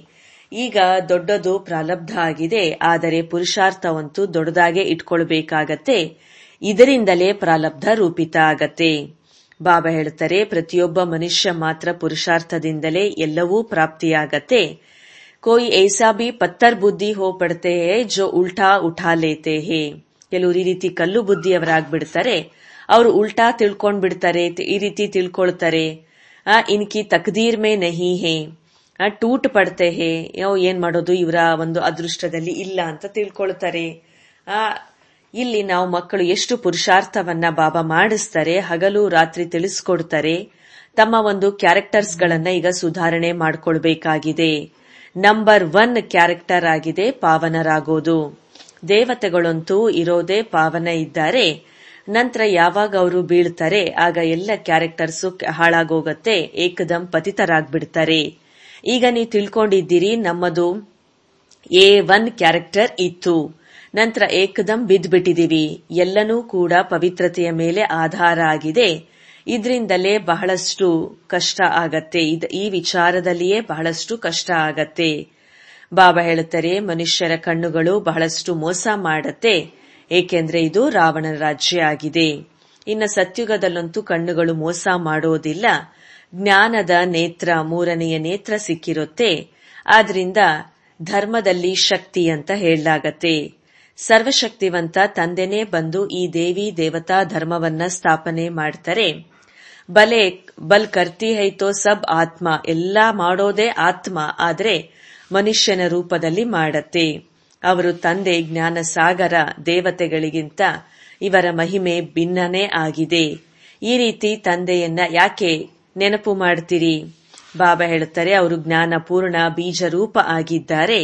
ಈಗ ದೊಡ್ಡದು ಪ್ರಾರಬ್ಧ ಆಗಿದೆ, ಆದರೆ ಪುರುಷಾರ್ಥವಂತೂ ದೊಡ್ಡದಾಗೆ ಇಟ್ಕೊಳ್ಬೇಕಾಗತ್ತೆ. ಇದರಿಂದಲೇ ಪ್ರಾರಬ್ಧ ರೂಪಿತ ಆಗತ್ತೆ. ಬಾಬಾ ಹೇಳ್ತಾರೆ, ಪ್ರತಿಯೊಬ್ಬ ಮನುಷ್ಯ ಮಾತ್ರ ಪುರುಷಾರ್ಥದಿಂದಲೇ ಎಲ್ಲವೂ ಪ್ರಾಪ್ತಿಯಾಗತ್ತೆ. कोई ऐसा भी पत्थर बुद्धि हो पड़ते हैं जो उल्टा उठा लेते हैं. ಕೆಲವರು ಈ ರೀತಿ ಕಲ್ಲು ಬುದ್ಧಿಯವರಾಗ್ಬಿಡ್ತಾರೆ. ಅವರು ಉಲ್ಟಾ ತಿಳ್ಕೊಂಡ್ ಬಿಡ್ತಾರೆ, ಈ ರೀತಿ ತಿಳ್ಕೊಳ್ತಾರೆ. ಇನ್ಕಿ ತಕ್ದೀರ್ ಮೇ ನಹಿ ಹೇ, ಟೂಟ್ ಪಡ್ತೆ ಹೇ, ಏನ್ ಮಾಡೋದು, ಇವರ ಒಂದು ಅದೃಷ್ಟದಲ್ಲಿ ಇಲ್ಲ ಅಂತ ತಿಳ್ಕೊಳ್ತಾರೆ. ಇಲ್ಲಿ ನಾವು ಮಕ್ಕಳು ಎಷ್ಟು ಪುರುಷಾರ್ಥವನ್ನ ಬಾಬಾ ಮಾಡಿಸ್ತಾರೆ, ಹಗಲು ರಾತ್ರಿ ತಿಳಿಸ್ಕೊಡ್ತಾರೆ. ತಮ್ಮ ಒಂದು ಕ್ಯಾರೆಕ್ಟರ್ಸ್ ಗಳನ್ನ ಈಗ ಸುಧಾರಣೆ ಮಾಡ್ಕೊಳ್ಬೇಕಾಗಿದೆ. ನಂಬರ್ 1 ಕ್ಯಾರೆಕ್ಟರ್ ಆಗಿದೆ ಪಾವನರಾಗೋದು. ದೇವತೆಗಳಂತೂ ಇರೋದೇ ಪಾವನ ಇದ್ದಾರೆ. ನಂತರ ಯಾವಾಗ ಅವರು ಬೀಳ್ತಾರೆ ಆಗ ಎಲ್ಲ ಕ್ಯಾರೆಕ್ಟರ್ಸು ಹಾಳಾಗೋಗತ್ತೆ, ಏಕದಂ ಪತಿತರಾಗ್ಬಿಡ್ತಾರೆ. ಈಗ ನೀವು ತಿಳ್ಕೊಂಡಿದ್ದೀರಿ ನಮ್ಮದು A1 ಕ್ಯಾರೆಕ್ಟರ್ ಇತ್ತು, ನಂತರ ಏಕದಂ ಬಿದ್ದ್ಬಿಟ್ಟಿದೀವಿ. ಎಲ್ಲನೂ ಕೂಡ ಪವಿತ್ರತೆಯ ಮೇಲೆ ಆಧಾರ ಆಗಿದೆ. ಇದರಿಂದಲೇ ಬಹಳಷ್ಟು ಕಷ್ಟ ಆಗತ್ತೆ, ಈ ವಿಚಾರದಲ್ಲಿಯೇ ಬಹಳಷ್ಟು ಕಷ್ಟ ಆಗತ್ತೆ. ಬಾಬಾ ಹೇಳುತ್ತಾರೆ, ಮನುಷ್ಯರ ಕಣ್ಣುಗಳು ಬಹಳಷ್ಟು ಮೋಸ ಮಾಡತ್ತೆ, ಏಕೆಂದ್ರೆ ಇದು ರಾವಣನ ರಾಜ್ಯ ಆಗಿದೆ. ಇನ್ನು ಸತ್ಯುಗದಲ್ಲಂತೂ ಕಣ್ಣುಗಳು ಮೋಸ ಮಾಡೋದಿಲ್ಲ. ಜ್ಞಾನದ ನೇತ್ರ, 3ನೆಯ ನೇತ್ರ ಸಿಕ್ಕಿರುತ್ತೆ. ಆದ್ರಿಂದ ಧರ್ಮದಲ್ಲಿ ಶಕ್ತಿ ಅಂತ ಹೇಳಲಾಗತ್ತೆ. ಸರ್ವಶಕ್ತಿವಂತ ತಂದೆನೇ ಬಂದು ಈ ದೇವಿ ದೇವತಾ ಧರ್ಮವನ್ನ ಸ್ಥಾಪನೆ ಮಾಡ್ತಾರೆ. ಬಲ್ ಕರ್ತಿ ಹೈತೋ ಸಬ್ ಆತ್ಮ, ಎಲ್ಲಾ ಮಾಡೋದೇ ಆತ್ಮ, ಆದ್ರೆ ಮನುಷ್ಯನ ರೂಪದಲ್ಲಿ ಮಾಡತ್ತೆ. ಅವರು ತಂದೆ ಜ್ಞಾನ ಸಾಗರ, ದೇವತೆಗಳಿಗಿಂತ ಇವರ ಮಹಿಮೆ ಭಿನ್ನನೇ ಆಗಿದೆ. ಈ ರೀತಿ ತಂದೆಯನ್ನ ಯಾಕೆ ನೆನಪು ಮಾಡ್ತೀರಿ? ಬಾಬಾ ಹೇಳುತ್ತಾರೆ, ಅವರು ಜ್ಞಾನ ಪೂರ್ಣ ಬೀಜ ರೂಪ ಆಗಿದ್ದಾರೆ.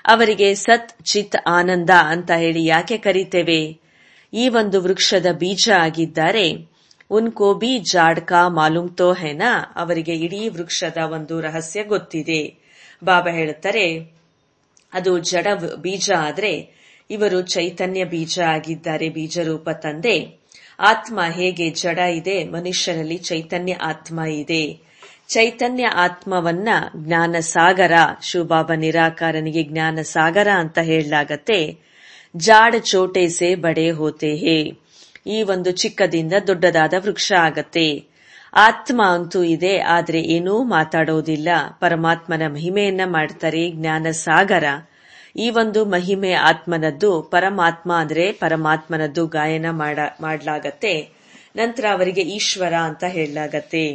ಅವರಿಗೆ ಸತ್ ಚಿತ್ ಆನಂದ ಅಂತ ಹೇಳಿ ಯಾಕೆ ಕರೀತೇವೆ? ಈ ಒಂದು ವೃಕ್ಷದ ಬೀಜ ಆಗಿದ್ದಾರೆ. ಉನ್ಕೋ ಬಿ ಜಾಡ್ಕಾ ಮಾಲೂಮ್ ತೋ ಹೇನಾ, ಅವರಿಗೆ ಇಡೀ ವೃಕ್ಷದ ಒಂದು ರಹಸ್ಯ ಗೊತ್ತಿದೆ. ಬಾಬಾ ಹೇಳುತ್ತಾರೆ, ಅದು ಜಡ ಬೀಜ ಆದ್ರೆ ಇವರು ಚೈತನ್ಯ ಬೀಜ ಆಗಿದ್ದಾರೆ, ಬೀಜರೂಪ ತಂದೆ. ಆತ್ಮ ಹೇಗೆ ಜಡ ಇದೆ, ಮನುಷ್ಯರಲ್ಲಿ ಚೈತನ್ಯ ಆತ್ಮ ಇದೆ. ಚೈತನ್ಯ ಆತ್ಮವನ್ನ ಜ್ಞಾನ ಸಾಗರ, ಶಿವಬಾಬಾ ನಿರಾಕಾರನಿಗೆ ಜ್ಞಾನ ಸಾಗರ ಅಂತ ಹೇಳಲಾಗತ್ತೆ. ಜಾಡ್ ಚೋಟೆ ಸೆ ಬಡೆ ಹೋತೆ ಹೇ, ಈ ಒಂದು ಚಿಕ್ಕದಿಂದ ದೊಡ್ಡದಾದ ವೃಕ್ಷ ಆಗತ್ತೆ. ಆತ್ಮ ಅಂತೂ ಇದೆ, ಆದ್ರೆ ಏನೂ ಮಾತಾಡೋದಿಲ್ಲ. ಪರಮಾತ್ಮನ ಮಹಿಮೆಯನ್ನ ಮಾಡ್ತಾರೆ, ಜ್ಞಾನ ಸಾಗರ. ಈ ಒಂದು ಮಹಿಮೆ ಆತ್ಮನದ್ದು, ಪರಮಾತ್ಮ ಅಂದ್ರೆ ಪರಮಾತ್ಮನದ್ದು ಗಾಯನ ಮಾಡಲಾಗತ್ತೆ. ನಂತರ ಅವರಿಗೆ ಈಶ್ವರ ಅಂತ ಹೇಳಲಾಗತ್ತೆ.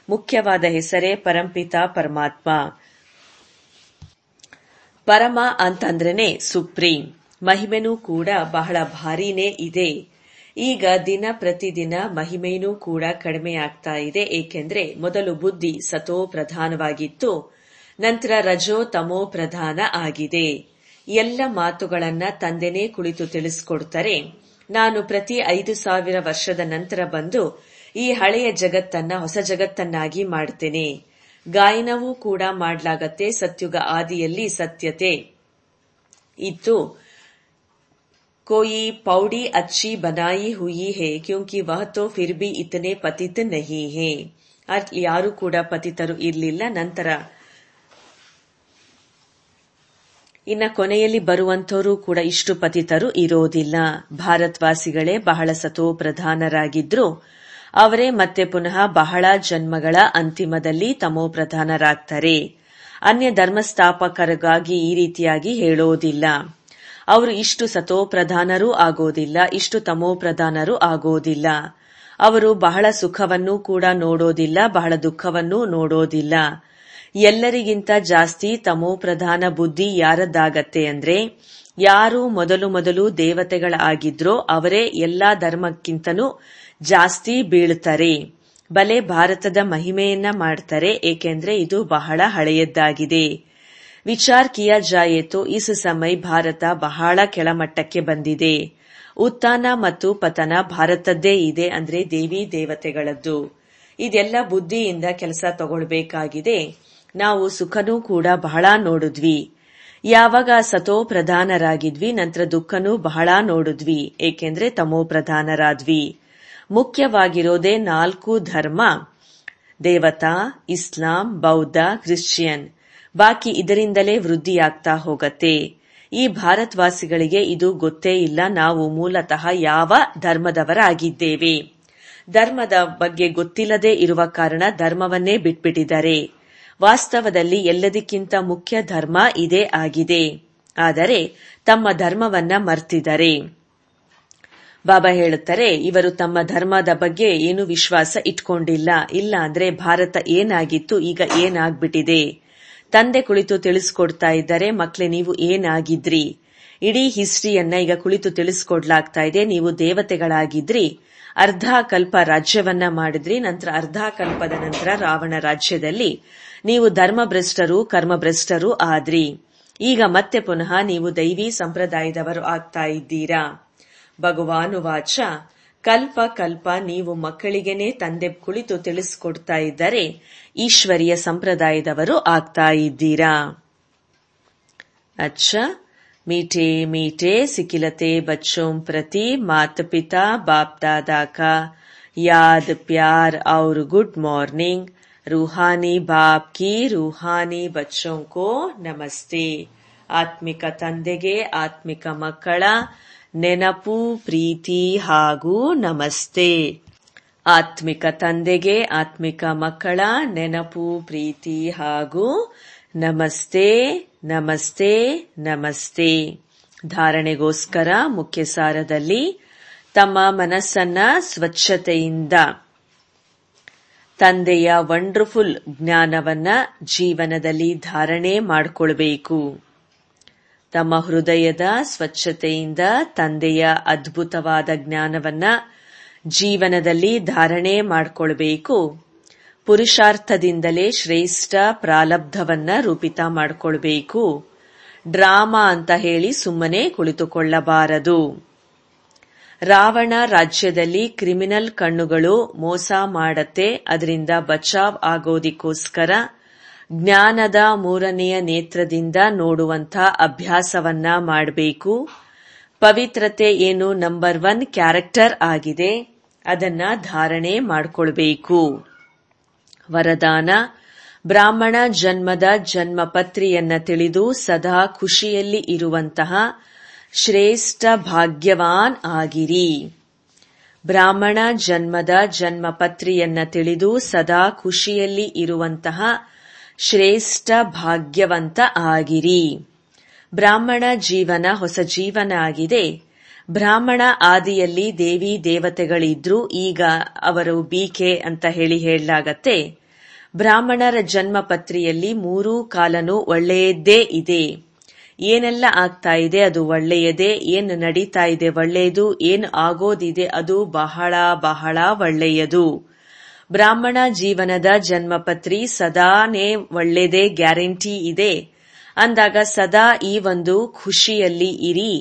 ಮುಖ್ಯವಾದ ಹೆಸರೇ ಪರಂಪಿತ ಪರಮಾತ್ಮ. ಪರಮ ಅಂತಂದ್ರೇನೆ ಸುಪ್ರೀಂ. ಮಹಿಮೆನೂ ಕೂಡ ಬಹಳ ಭಾರೀನೇ ಇದೆ. ಈಗ ದಿನ ಪ್ರತಿದಿನ ಮಹಿಮೆಯೂ ಕೂಡ ಕಡಿಮೆ ಆಗ್ತಾ ಇದೆ. ಏಕೆಂದ್ರೆ ಮೊದಲು ಬುದ್ಧಿ ಸತೋ ಪ್ರಧಾನವಾಗಿತ್ತು, ನಂತರ ರಜೋ ತಮೋ ಪ್ರಧಾನ ಆಗಿದೆ. ಎಲ್ಲ ಮಾತುಗಳನ್ನ ತಂದೆನೇ ಕುಳಿತು ತಿಳಿಸ್ಕೊಡ್ತಾರೆ. ನಾನು ಪ್ರತಿ 5000 ವರ್ಷದ ನಂತರ ಬಂದು ಈ ಹಳೆಯ ಜಗತ್ತನ್ನ ಹೊಸ ಜಗತ್ತನ್ನಾಗಿ ಮಾಡ್ತೇನೆ. ಗಾಯನವೂ ಕೂಡ ಮಾಡ್ಲಾಗತ್ತೆ. ಸತ್ಯುಗ ಆದಿಯಲ್ಲಿ ಸತ್ಯತೆ ಇತ್ತು. कोई पौड़ी अच्छी बनाई हुई है क्योंकि वह तो फिर भी इतने पतित नहीं है. ಯಾರು ಕೂಡ ಪತಿತರು ಇರಲಿಲ್ಲ. ನಂತರ ಇನ್ನ ಕೊನೆಯಲ್ಲಿ ಬರುವಂತವರು ಕೂಡ ಇಷ್ಟು ಪತಿತರು ಇರೋದಿಲ್ಲ. ಭಾರತವಾಸಿಗಳೇ ಬಹಳ ಸತೋ ಪ್ರಧಾನರಾಗಿದ್ರು. ಅವರೇ ಮತ್ತೆ ಪುನಃ ಬಹಳ ಜನ್ಮಗಳ ಅಂತಿಮದಲ್ಲಿ ತಮೋ ಪ್ರಧಾನರಾಗ್ತಾರೆ. ಅನ್ಯ ಧರ್ಮಸ್ಥಾಪಕರಿಗಾಗಿ ಈ ರೀತಿಯಾಗಿ ಹೇಳೋದಿಲ್ಲ. ಅವರು ಇಷ್ಟು ಸತೋ ಪ್ರಧಾನರೂ ಆಗೋದಿಲ್ಲ, ಇಷ್ಟು ತಮೋ ಪ್ರಧಾನರೂ ಆಗೋದಿಲ್ಲ. ಅವರು ಬಹಳ ಸುಖವನ್ನೂ ಕೂಡ ನೋಡೋದಿಲ್ಲ, ಬಹಳ ದುಃಖವನ್ನೂ ನೋಡೋದಿಲ್ಲ. ಎಲ್ಲರಿಗಿಂತ ಜಾಸ್ತಿ ತಮೋ ಪ್ರಧಾನ ಬುದ್ಧಿ ಯಾರದ್ದಾಗತ್ತೆ ಅಂದ್ರೆ, ಯಾರು ಮೊದಲು ದೇವತೆಗಳಾಗಿದ್ರೋ ಅವರೇ ಎಲ್ಲಾ ಧರ್ಮಕ್ಕಿಂತನೂ ಜಾಸ್ತಿ ಬೀಳ್ತಾರೆ. ಬಲೆ ಭಾರತದ ಮಹಿಮೆಯನ್ನ ಮಾಡ್ತಾರೆ, ಏಕೆಂದ್ರೆ ಇದು ಬಹಳ ಹಳೆಯದ್ದಾಗಿದೆ. ವಿಚಾರ ಕಿಯಾ ಜಾಯೆ ತೋ ಇಸ್ ಸಮಯ ಭಾರತ ಬಹಳ ಕೆಳಮಟ್ಟಕ್ಕೆ ಬಂದಿದೆ. ಉತ್ಥಾನ ಮತ್ತು ಪತನ ಭಾರತದ್ದೇ ಇದೆ, ಅಂದ್ರೆ ದೇವಿ ದೇವತೆಗಳದ್ದು. ಇದೆಲ್ಲ ಬುದ್ಧಿಯಿಂದ ಕೆಲಸ ತಗೊಳ್ಬೇಕಾಗಿದೆ. ನಾವು ಸುಖನೂ ಕೂಡ ಬಹಳ ನೋಡಿದ್ವಿ. ಯಾವಾಗ ಸತೋ ಪ್ರಧಾನರಾಗಿದ್ವಿ, ನಂತರ ದುಃಖನೂ ಬಹಳ ನೋಡಿದ್ವಿ, ಏಕೆಂದ್ರೆ ತಮೋ ಪ್ರಧಾನರಾದ್ವಿ. ಮುಖ್ಯವಾಗಿರೋದೇ 4 ಧರ್ಮ: ದೇವತಾ, ಇಸ್ಲಾಂ, ಬೌದ್ಧ, ಕ್ರಿಶ್ಚಿಯನ್. ಬಾಕಿ ಇದರಿಂದಲೇ ವೃದ್ಧಿಯಾಗ್ತಾ ಹೋಗತ್ತೆ. ಈ ಭಾರತವಾಸಿಗಳಿಗೆ ಇದು ಗೊತ್ತೇ ಇಲ್ಲ. ನಾವು ಮೂಲತಃ ಯಾವ ಧರ್ಮದವರಾಗಿದ್ದೇವೆ. ಧರ್ಮದ ಬಗ್ಗೆ ಗೊತ್ತಿಲ್ಲದೆ ಇರುವ ಕಾರಣ ಧರ್ಮವನ್ನೇ ಬಿಟ್ಬಿಟ್ಟಿದ್ದಾರೆ. ವಾಸ್ತವದಲ್ಲಿ ಎಲ್ಲದಕ್ಕಿಂತ ಮುಖ್ಯ ಧರ್ಮ ಇದೇ ಆಗಿದೆ. ಆದರೆ ತಮ್ಮ ಧರ್ಮವನ್ನ ಮರ್ತಿದ್ದಾರೆ. ಬಾಬಾ ಹೇಳುತ್ತಾರೆ, ಇವರು ತಮ್ಮ ಧರ್ಮದ ಬಗ್ಗೆ ಏನು ವಿಶ್ವಾಸ ಇಟ್ಕೊಂಡಿಲ್ಲ. ಇಲ್ಲ ಅಂದ್ರೆ ಭಾರತ ಏನಾಗಿತ್ತು, ಈಗ ಏನಾಗ್ಬಿಟ್ಟಿದೆ. ತಂದೆ ಕುಳಿತು ತಿಳಿಸ್ಕೊಡ್ತಾ ಇದ್ದಾರೆ, ಮಕ್ಳೇ ನೀವು ಏನಾಗಿದ್ರಿ. ಇಡೀ ಹಿಸ್ಟ್ರಿಯನ್ನ ಈಗ ಕುಳಿತು ತಿಳಿಸ್ಕೊಡ್ಲಾಗ್ತಾ ಇದೆ. ನೀವು ದೇವತೆಗಳಾಗಿದ್ರಿ, ಅರ್ಧ ಕಲ್ಪ ರಾಜ್ಯವನ್ನ ಮಾಡಿದ್ರಿ, ನಂತರ ಅರ್ಧ ಕಲ್ಪದ ನಂತರ ರಾವಣ ರಾಜ್ಯದಲ್ಲಿ ನೀವು ಧರ್ಮಭ್ರಷ್ಟರು ಕರ್ಮಭ್ರಷ್ಟರು ಆದ್ರಿ. ಈಗ ಮತ್ತೆ ಪುನಃ ನೀವು ದೈವಿ ಸಂಪ್ರದಾಯದವರು ಆಗ್ತಾ ಇದ್ದೀರಾ. ಭಗವಾನುವಾಚ, ಕಲ್ಪ ಕಲ್ಪ ನೀವು ಮಕ್ಕಳಿಗೆನೆ ತಂದೆ ಕುಳಿತು ತಿಳಿಸ್ಕೊಡ್ತಾ ಇದ್ದರೆ ಈಶ್ವರಿಯ ಸಂಪ್ರದಾಯದವರು ಆಗ್ತಾ ಇದ್ದೀರಾ. ಅಚ್ಚಾ, मीठे मीठे सिखिलते बच्चों प्रति माता पिता बाप दादा का याद प्यार और गुड मॉर्निंग. रूहानी बाप की रूहानी बच्चों को नमस्ते. ಆತ್ಮಿಕ ತಂದೆಗೆ ಆತ್ಮಿಕ ಮಕ್ಕಳ ನೆನಪು ಪ್ರೀತಿ ಹಾಗೂ ನಮಸ್ತೆ. ಆತ್ಮಿಕ ತಂದೆಗೆ ಆತ್ಮಿಕ ಮಕ್ಕಳ ನೆನಪು ಪ್ರೀತಿ ಹಾಗೂ ನಮಸ್ತೆ ನಮಸ್ತೆ ನಮಸ್ತೆ. ಧಾರಣೆಗೋಸ್ಕರ ಮುಖ್ಯ ಸಾರದಲ್ಲಿ ತಮ್ಮ ಮನಸ್ಸನ್ನ ಸ್ವಚ್ಛತೆಯಿಂದ ತಂದೆಯ ವಂಡರ್ಫುಲ್ ಜ್ಞಾನವನ್ನ ಜೀವನದಲ್ಲಿ ಧಾರಣೆ ಮಾಡಿಕೊಳ್ಬೇಕು. ತಮ್ಮ ಹೃದಯದ ಸ್ವಚ್ಛತೆಯಿಂದ ತಂದೆಯ ಅದ್ಭುತವಾದ ಜ್ಞಾನವನ್ನ ಜೀವನದಲ್ಲಿ ಧಾರಣೆ ಮಾಡಿಕೊಳ್ಬೇಕು. ಪುರುಷಾರ್ಥದಿಂದಲೇ ಶ್ರೇಷ್ಠ ಪ್ರಾರಬ್ಧವನ್ನ ರೂಪಿತ ಮಾಡಿಕೊಳ್ಬೇಕು. ಡ್ರಾಮಾ ಅಂತ ಹೇಳಿ ಸುಮ್ಮನೆ ಕುಳಿತುಕೊಳ್ಳಬಾರದು. ರಾವಣ ರಾಜ್ಯದಲ್ಲಿ ಕ್ರಿಮಿನಲ್ ಕಣ್ಣುಗಳು ಮೋಸ ಮಾಡತ್ತೆ. ಅದರಿಂದ ಬಚಾವ್ ಆಗೋದಿಕ್ಕೋಸ್ಕರ ಜ್ಞಾನದ ಮೂರನೆಯ ನೇತ್ರದಿಂದ ನೋಡುವಂಥ ಅಭ್ಯಾಸವನ್ನ ಮಾಡಬೇಕು. ಪವಿತ್ರತೆ ಏನು ನಂಬರ್ 1 ಕ್ಯಾರೆಕ್ಟರ್ ಆಗಿದೆ, ಅದನ್ನ ಧಾರಣೆ ಮಾಡಿಕೊಳ್ಬೇಕು. ವರದಾನ: ಬ್ರಾಹ್ಮಣ ಜನ್ಮದ ಜನ್ಮಪತ್ರಿಯನ್ನ ತಿಳಿದು ಸದಾ ಖುಷಿಯಲ್ಲಿ ಇರುವಂತಹ ಶ್ರೇಷ್ಠ ಭಾಗ್ಯವಾನ್ ಆಗಿರಿ. ಬ್ರಾಹ್ಮಣ ಜನ್ಮದ ಜನ್ಮಪತ್ರಿಯನ್ನ ತಿಳಿದು ಸದಾ ಖುಷಿಯಲ್ಲಿ ಇರುವಂತಹ ಶ್ರೇಷ್ಠ ಭಾಗ್ಯವಂತ ಆಗಿರಿ. ಬ್ರಾಹ್ಮಣ ಜೀವನ ಹೊಸ ಜೀವನ ಆಗಿದೆ. ಬ್ರಾಹ್ಮಣ ಆದಿಯಲ್ಲಿ ದೇವಿ ದೇವತೆಗಳಿದ್ರು, ಈಗ ಅವರು ಬಿಕೆ ಅಂತ ಹೇಳಲಾಗತ್ತೆ. ಬ್ರಾಹ್ಮಣರ ಜನ್ಮಪತ್ರಿಯಲ್ಲಿ 3 ಕಾಲನೂ ಒಳ್ಳೆಯದ್ದೇ ಇದೆ. ಏನೆಲ್ಲ ಆಗ್ತಾ ಇದೆ ಅದು ಒಳ್ಳೆಯದೇ, ಏನು ನಡೀತಾ ಇದೆ ಒಳ್ಳೆಯದು, ಏನು ಆಗೋದಿದೆ ಅದು ಬಹಳ ಬಹಳ ಒಳ್ಳೆಯದು. ಬ್ರಾಹ್ಮಣ ಜೀವನದ ಜನ್ಮಪತ್ರಿ ಸದಾನೇ ಒಳ್ಳೆಯದೇ ಗ್ಯಾರಂಟಿ ಇದೆ ಅಂದಾಗ ಸದಾ ಈ ಒಂದು ಖುಷಿಯಲ್ಲಿ ಇರಿ.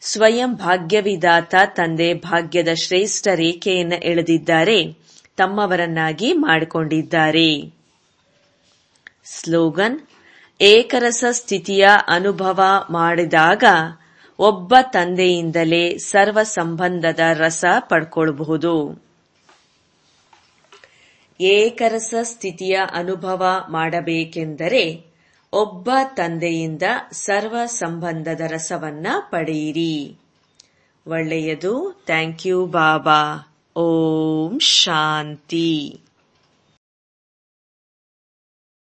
ಸ್ವಯಂ ಭಾಗ್ಯವಿದಾತ ತಂದೆ ಭಾಗ್ಯದ ಶ್ರೇಷ್ಠ ರೇಖೆಯನ್ನು ಎಳೆದಿದ್ದಾರೆ, ತಮ್ಮವರನ್ನಾಗಿ ಮಾಡಿಕೊಂಡಿದ್ದಾರೆ. ಸ್ಲೋಗನ್: ಏಕರಸ ಸ್ಥಿತಿಯ ಅನುಭವ ಮಾಡಿದಾಗ ಒಬ್ಬ ತಂದೆಯಿಂದಲೇ ಸರ್ವ ಸಂಬಂಧದ ರಸ ಪಡ್ಕೊಳ್ಬಹುದು. ಏಕರಸ ಸ್ಥಿತಿಯ ಅನುಭವ ಮಾಡಬೇಕೆಂದರೆ ಒಬ್ಬ ತಂದೆಯಿಂದ ಸರ್ವ ಸಂಬಂಧದ ರಸವನ್ನ ಪಡೆಯಿರಿ. ಒಳ್ಳೆಯದು. Thank you Baba. Om Shanti.